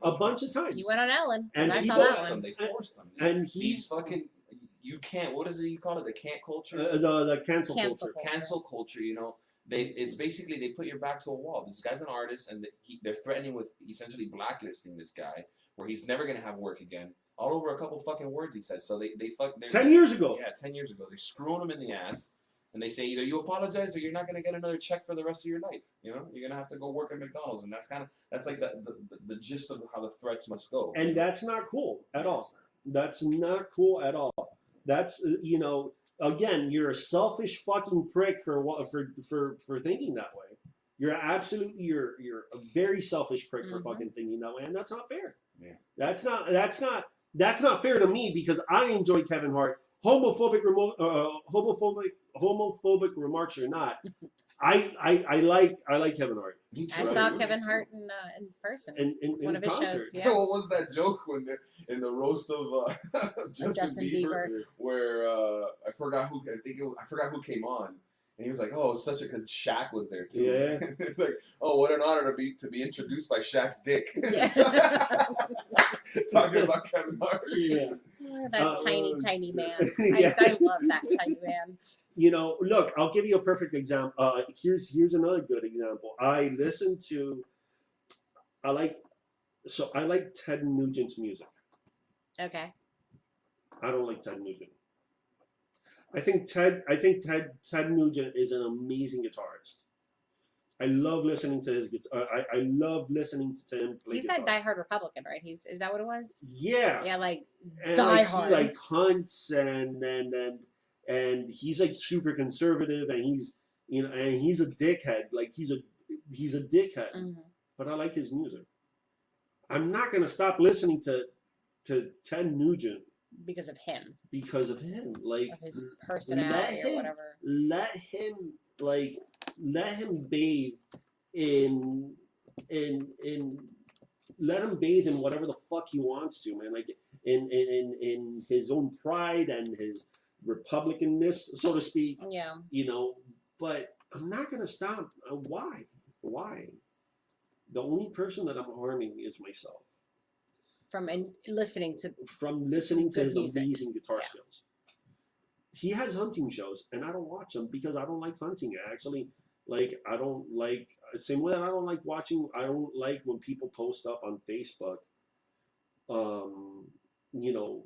a bunch of times. He went on Ellen, and I he saw that forced one. them. They forced them. And he's fucking. You can't. What is it you call it? The can't culture. The cancel culture. Cancel culture. It's basically they put your back to a wall. This guy's an artist, and they're threatening with essentially blacklisting this guy, where he's never gonna have work again. All over a couple fucking words he said. So they 10 years ago. Yeah, 10 years ago. They're screwing him in the ass, and they say either you apologize or you're not gonna get another check for the rest of your life. You're gonna have to go work at McDonald's, and that's like the gist of how the threats must go. And that's not cool at all. That's not cool at all. That's again, you're a selfish fucking prick for thinking that way. You're a very selfish prick for fucking thinking that way, and that's not fair. Yeah. That's not fair to me because I enjoy Kevin Hart. Homophobic remarks or not, I like Kevin Hart. I saw Kevin Hart in person. In one of his concert. shows. Yeah. What was that joke in the roast of Justin Bieber, where I forgot who came on, and he was like, "Oh, it's such a," because Shaq was there too. Yeah. Like, "Oh, what an honor to be introduced by Shaq's dick." Yeah. Talking about Kevin Hart. Yeah. That tiny man. Yeah. I love that tiny man. Look, I'll give you a perfect example. Here's another good example. I like Ted Nugent's music. Okay. I don't like Ted Nugent. I think Ted Nugent is an amazing guitarist. I love listening to his guitar. I love listening to him play He's guitar. that diehard Republican, right? Is that what it was? Yeah. Yeah, like And diehard. he like hunts and he's like super conservative and he's and he's a dickhead. Like he's a dickhead. Mm-hmm. But I like his music. I'm not gonna stop listening to Ted Nugent Because of him. because of him. Like Of his personality or whatever. Let him bathe in let him bathe in whatever the fuck he wants to, man. Like in his own pride and his Republicanness, so to speak. Yeah. But I'm not gonna stop. Why? The only person that I'm harming is myself. From listening to his music. amazing guitar skills. He has hunting shows, and I don't watch them because I don't like hunting. I don't like, same way that I don't like watching, I don't like when people post up on Facebook,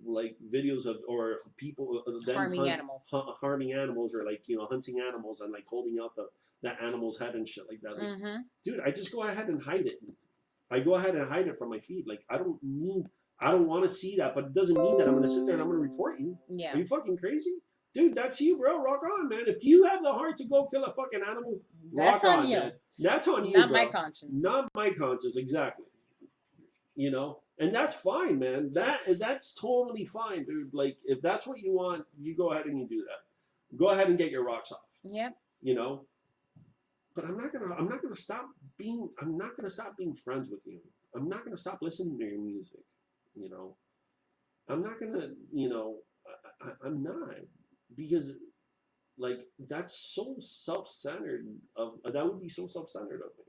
like videos of, or people harming animals. Harming animals, or like, hunting animals and like holding out the animal's head and shit like that. Like, dude, I just go ahead and hide it. I go ahead and hide it from my feed. Like, I don't want to see that, but it doesn't mean that I'm going to sit there and I'm going to report you. Yeah. Are you fucking crazy? Dude, that's you, bro. Rock on, man. If you have the heart to go kill a fucking animal, that's rock on you. Man. That's on you, Not bro. my conscience. Not my conscience, exactly. And that's fine, man. That's totally fine, dude. Like, if that's what you want, you go ahead and you do that. Go ahead and get your rocks off. Yep. But I'm not gonna stop being friends with you. I'm not gonna stop listening to your music. I'm not gonna, I'm not, because like that's so self-centered. That would be so self-centered of me.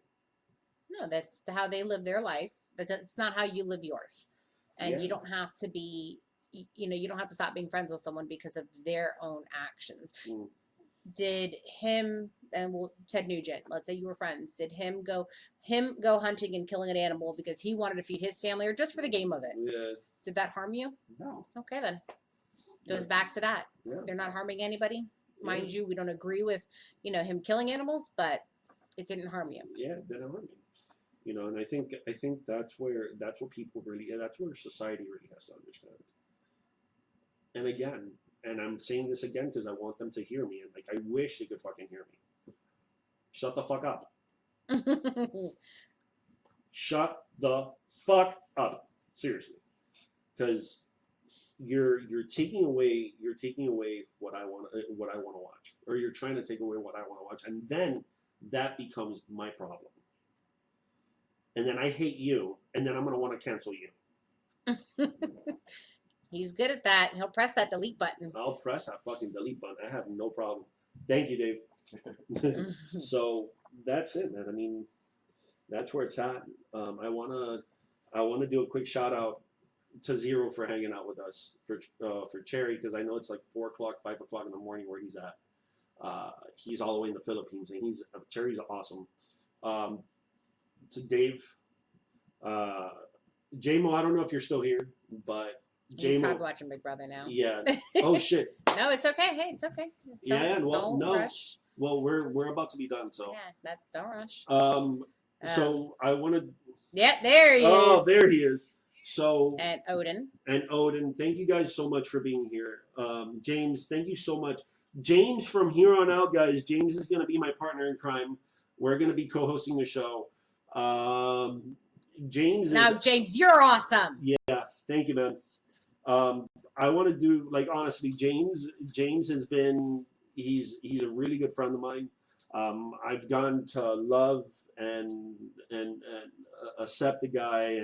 No, that's how they live their life. That's not how you live yours. And you don't have to be, you don't have to stop being friends with someone because of their own actions. Did him and Ted Nugent, let's say you were friends, did him go hunting and killing an animal because he wanted to feed his family or just for the game of it? Yeah. Did that harm you? No. Okay, then. Goes back to that. Yeah. They're not harming anybody. Mind you, we don't agree with, him killing animals, but it didn't harm you. Yeah, it didn't harm me. And I think that's where society really has to understand. And again, and I'm saying this again because I want them to hear me, and like I wish they could fucking hear me. Shut the fuck up. Shut the fuck up. Seriously. Because you're taking away what I want to watch, or you're trying to take away what I want to watch, and then that becomes my problem. And then I hate you, and then I'm going to want to cancel you. He's good at that. He'll press that delete button. I'll press that fucking delete button. I have no problem. Thank you, Dave. So that's it, man. I mean, that's where it's at. I wanna do a quick shout out to Zero for hanging out with us, for Cherry, because I know it's like 4 o'clock, 5 o'clock in the morning where he's at. He's all the way in the Philippines, and Cherry's awesome. To Dave, J-Mo, I don't know if you're still here, but He's probably watching Big Brother now. Yeah. Oh shit. No, it's okay. Hey, it's okay. Don't rush. Well, we're about to be done, so. Yeah, don't rush. So I wanted. Yep, there he is. Oh, there he is. So. And Odin. Thank you guys so much for being here. James, thank you so much. James, from here on out, guys, James is going to be my partner in crime. We're going to be co-hosting the show. James. James, you're awesome. Yeah, thank you, man. I want to do, like, honestly, James has been, he's a really good friend of mine. I've gotten to love and accept the guy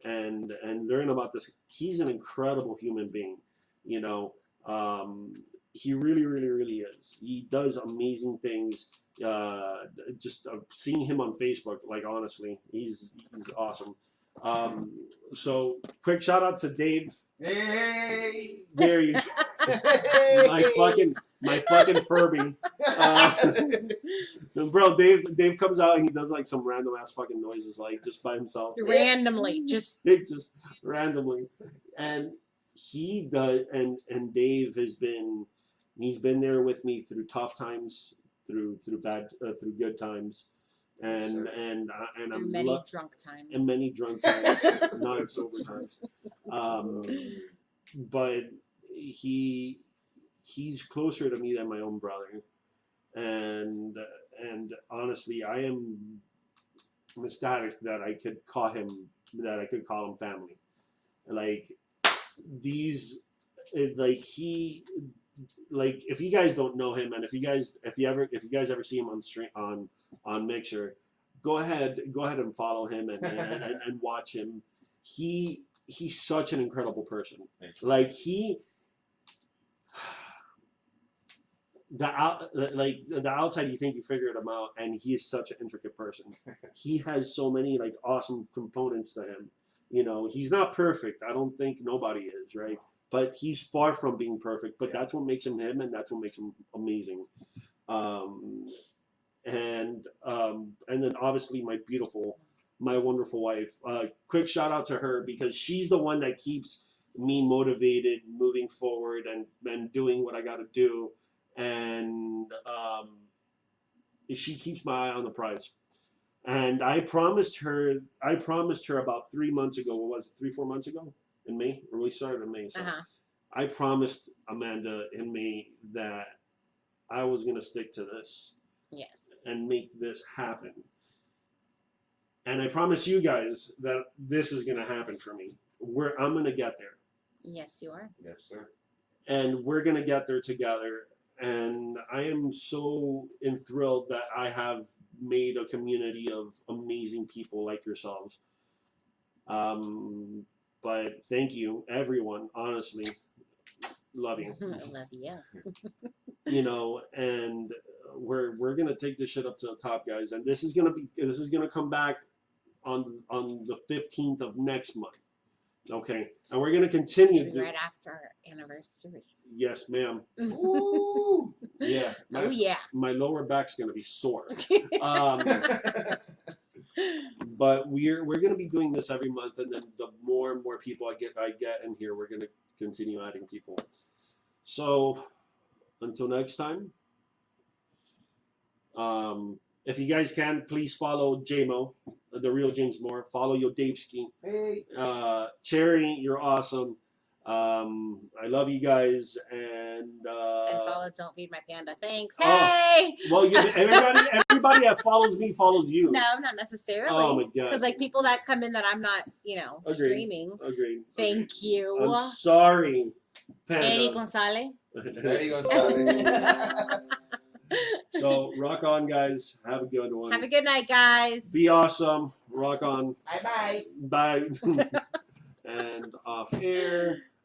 and learn about this. He's an incredible human being, he really, really, really is. He does amazing things. Just seeing him on Facebook, like, honestly, he's awesome. So quick shout out to Dave. Hey, there you go. my fucking Furby. Bro, Dave comes out and he does like some random ass fucking noises, like just by himself. Randomly, just randomly. And he does, and Dave he's been there with me through tough times, through good times, and Through I'm many drunk times. and many drunk times, not sober times. But he's closer to me than my own brother, and honestly, I'm ecstatic that I could call him family. Like these, if you guys don't know him, and if you guys ever see him on stream on Mixer, go ahead and follow him and watch him. He's such an incredible person. Like the outside, you think you figured him out, and he is such an intricate person. He has so many like awesome components to him. You know, he's not perfect. I don't think nobody is, right? But he's far from being perfect. But that's what makes him him, and that's what makes him amazing. And then obviously my wonderful wife. Quick shout out to her, because she's the one that keeps me motivated, moving forward, and doing what I got to do. And she keeps my eye on the prize. And I promised her about 3 months ago. What was it, 3-4 months ago? In May? Or we started in May. So I promised Amanda in May that I was going to stick to this. Yes. And make this happen. And I promise you guys that this is going to happen for me. I'm going to get there. Yes, you are. Yes, sir. And we're going to get there together. And I am so enthralled that I have made a community of amazing people like yourselves. But thank you, everyone. Honestly, love you. Love you. You know, and we're gonna take this shit up to the top, guys. And this is gonna come back on the 15th of next month. Okay, and we're gonna continue right after our anniversary. Yes, ma'am. Ooh. Yeah. Oh yeah. My lower back's gonna be sore. But we're gonna be doing this every month, and then the more and more people I get in here, we're gonna continue adding people. So until next time, if you guys can, please follow JMO, the real James Moore. Follow Yodaveskii. Hey. Cherry, you're awesome. I love you guys, and follow Don't Feed My Panda. Thanks. Oh. Hey. Well, everybody that follows me follows you. No, not necessarily. Oh my god. Because like people that come in that I'm not, Agreed. streaming. Agreed. Thank you. I'm sorry, Panda. Eddie Gonzalez. There you go, Sally. So rock on, guys. Have a good one. Have a good night, guys. Be awesome. Rock on. Bye bye. Bye. And off air.